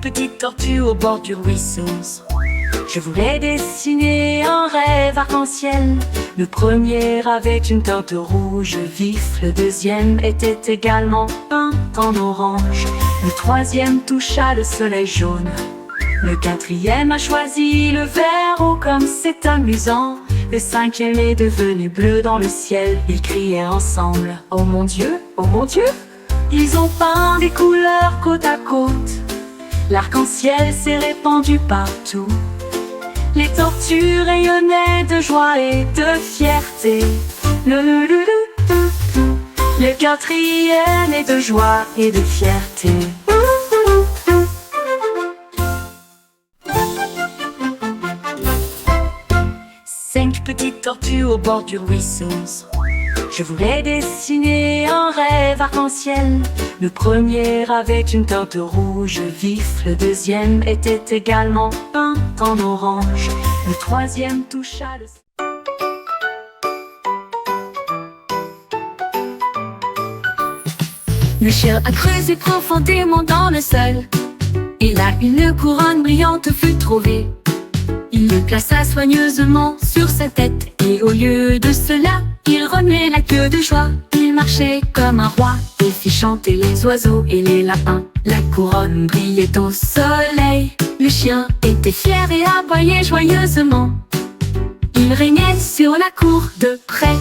petites tortues au bord du ruisseau. Je voulais dessiner un rêve arc-en-ciel. Le premier avait une teinte rouge vif. Le deuxième était également peint en orange. Le troisième toucha le soleil jaune. Le quatrième a choisi le vert haut comme c'est amusant. Le cinquième est devenu bleu dans le ciel. Ils criaient ensemble: oh mon Dieu, oh mon Dieu! Ils ont peint des couleurs côte à côte. L'arc-en-ciel s'est répandu partout. Les tortues rayonnaient de joie et de fierté. Le quatrième est de joie et de fierté. Cinq petites tortues au bord du ruisseau. Je voulais dessiner un rêve arc-en-ciel. Le premier avait une teinte rouge vif. Le deuxième était également peint en orange. Le troisième toucha le... Le chien a creusé profondément dans le sol. Et là une couronne brillante fut trouvée. Il le plaça soigneusement sur sa tête. Et au lieu de cela, il remuait la queue de joie. Il marchait comme un roi et fit chanter les oiseaux et les lapins. La couronne brillait au soleil. Le chien était fier et aboyait joyeusement. Il régnait sur la cour de près.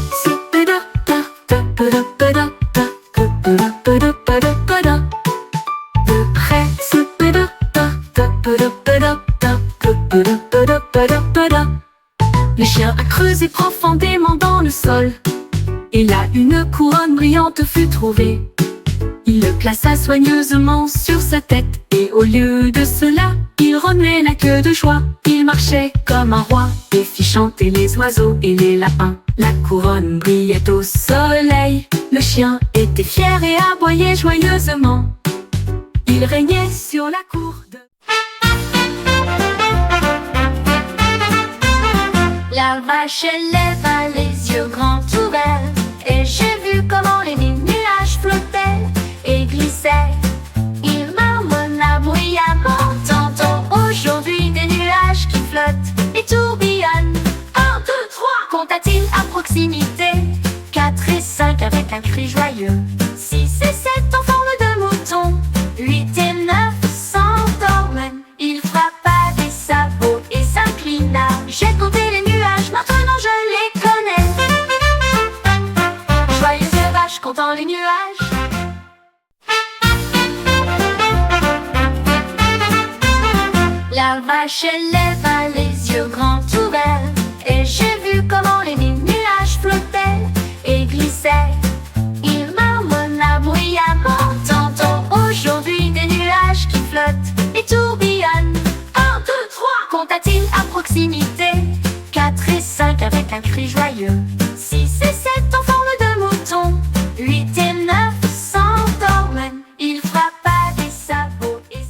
Le chien a creusé profondément dans le sol. Et là une couronne brillante fut trouvée. Il le plaça soigneusement sur sa tête. Et au lieu de cela, il remuait la queue de joie. Il marchait comme un roi et fit chanter les oiseaux et les lapins. La couronne brillait au soleil. Le chien était fier et aboyait joyeusement. Il régnait sur la cour de... La vache leva les yeux grands ouverts, et j'ai vu comment les nuages flottaient et glissaient. Il marmonna bruyamment: tantôt aujourd'hui des nuages qui flottent et tourbillonnent. 1, 2, 3, compta-t-il à proximité. 4 et 5 avec un cri joyeux. 6 et 7 en forme de mouton. 8 et 9 s'endorment. Il frappa des sabots et s'inclina. J'ai compté les nuages, maintenant je les connais. Joyeuse vache comptant les nuages. La vache leva les yeux grands ouverts, et j'ai vu comment les nuages flottaient et glissaient. Il marmonna bruyamment: tantôt aujourd'hui des nuages qui flottent et tourbillonnent. 1, 2, 3, compta-t-il à proximité. 4 et 5 avec un cri joyeux. 6 et 7 en forme de mouton. 8 et 9 s'endorment. Il frappa des sabots et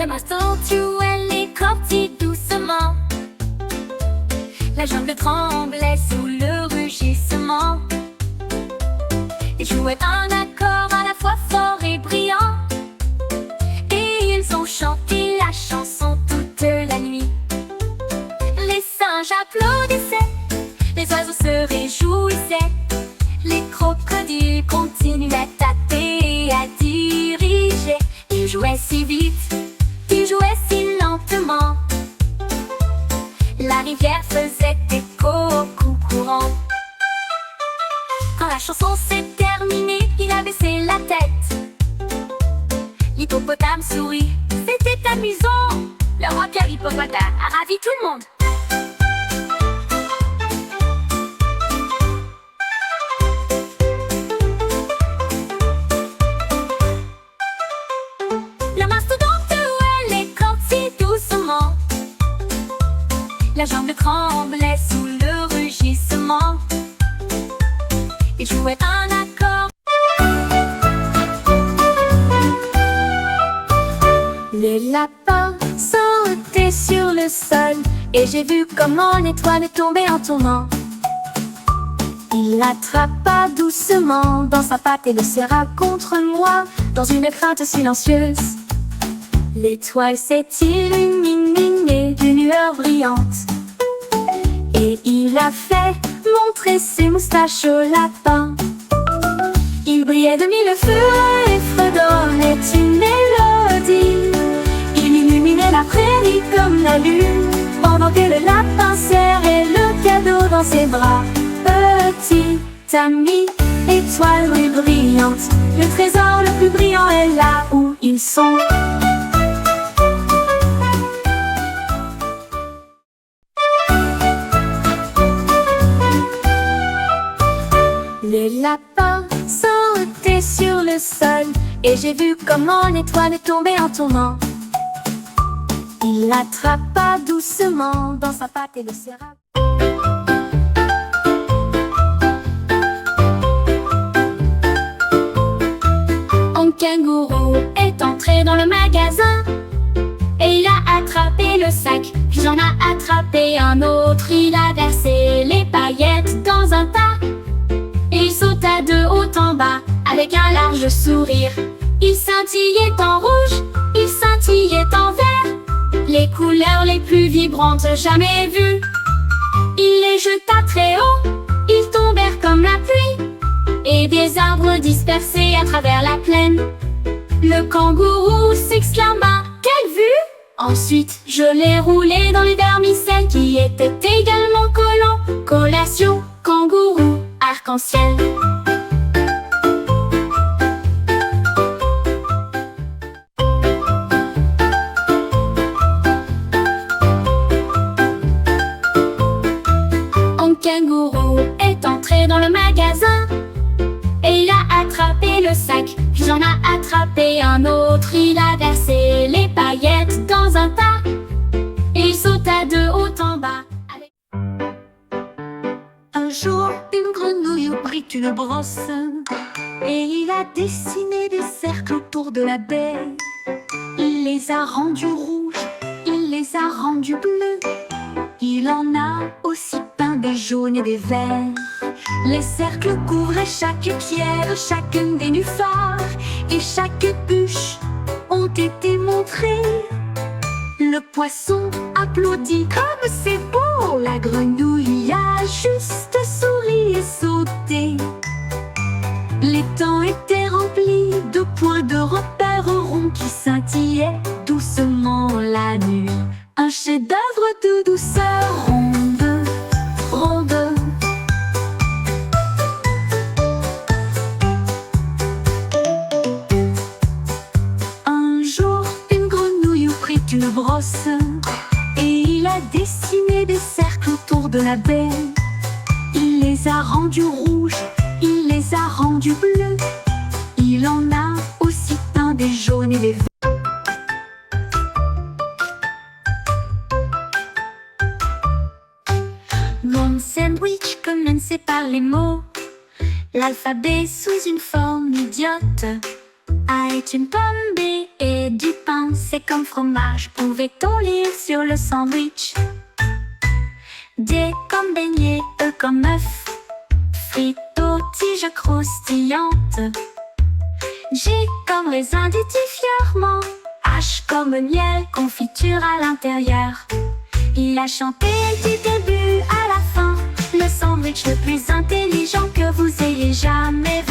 la tortue, elle écortit doucement. La jungle tremblait sous le rugissement. Ils jouaient un accord à la fois fort et brillant, et ils ont chanté la chanson toute la nuit. Les singes applaudissaient, les oiseaux se réjouissaient. Les crocodiles continuaient à tâter et à diriger. Ils jouaient si vite, ils jouaient si lentement. La rivière faisait écho au coup courant. Quand la chanson s'est terminée, il a baissé la tête. L'hippopotame sourit, c'était amusant. Le roi Pierre Hippopotame a ravi tout le monde. La mastodonte, elle écortit doucement. La jungle tremblait sous le rugissement. Ils jouaient un accord. Les lapins sautaient sur le sol, et j'ai vu comment l'étoile tombait en tournant. Il Il l'attrapa doucement dans sa patte et le serra contre moi dans une crainte silencieuse. L'étoile s'est illuminée d'une lueur brillante et il a fait montrer ses moustaches au lapin. Il brillait de mille feux et fredonnait une mélodie. Il illuminait la prairie comme la lune pendant que le lapin serrait le cadeau dans ses bras. Petit ami, étoile brillante, le trésor le plus brillant est là où ils sont. Le lapin sautait sur le sol et j'ai vu comment l'étoile est tombée en tournant. Il l'attrapa doucement dans sa patte et le serra. Un kangourou est entré dans le magasin et il a attrapé le sac, puis j'en a attrapé un autre. Il a versé les paillettes dans un tas. Il sauta de haut en bas avec un large sourire. Il scintillait en rouge, il scintillait en vert, les couleurs les plus vibrantes jamais vues. Il les jeta très haut, ils tombèrent comme la pluie et des arbres dispersés à travers la plaine. Le kangourou s'exclama: quelle vue! Ensuite, je l'ai roulé dans les vermicelles qui étaient également collants. Collation, kangourou, arc-en-ciel. Un kangourou est entré dans le magasin et il a attrapé le sac, puis j'en a attrapé un autre. Il a versé les paillettes dans un tas et il sauta de haut en bas. Un jour, une grenouille prit une brosse et il a dessiné des cercles autour de la baie. Il les a rendus rouges, il les a rendus bleus. Il en a aussi peint des jaunes et des verts. Les cercles couvraient chaque pierre, chacun des nénuphars, et chaque bûche ont été montrées. Le poisson applaudit comme c'est beau. La grenouille a juste souri et sauté. Les temps étaient remplis de points de repère ronds qui scintillaient doucement la nuit. Un chef-d'œuvre de douceur ronde, ronde. Un jour, une grenouille prit une brosse et il a dessiné des cercles autour de la baie. Il les a rendus rouges, il les a rendus bleus. Il en a aussi peint des jaunes et des verts. Mon sandwich commençait par les mots. L'alphabet sous une forme idiote. A est une pomme, B et du pain, c'est comme fromage. Pouvait-on lire sur le sandwich? D comme beignet, E comme œuf, frites aux tiges croustillantes. G comme raisin dit fièrement, H comme miel, confiture à l'intérieur. Il a chanté du début à la fin, le sandwich le plus intelligent que vous ayez jamais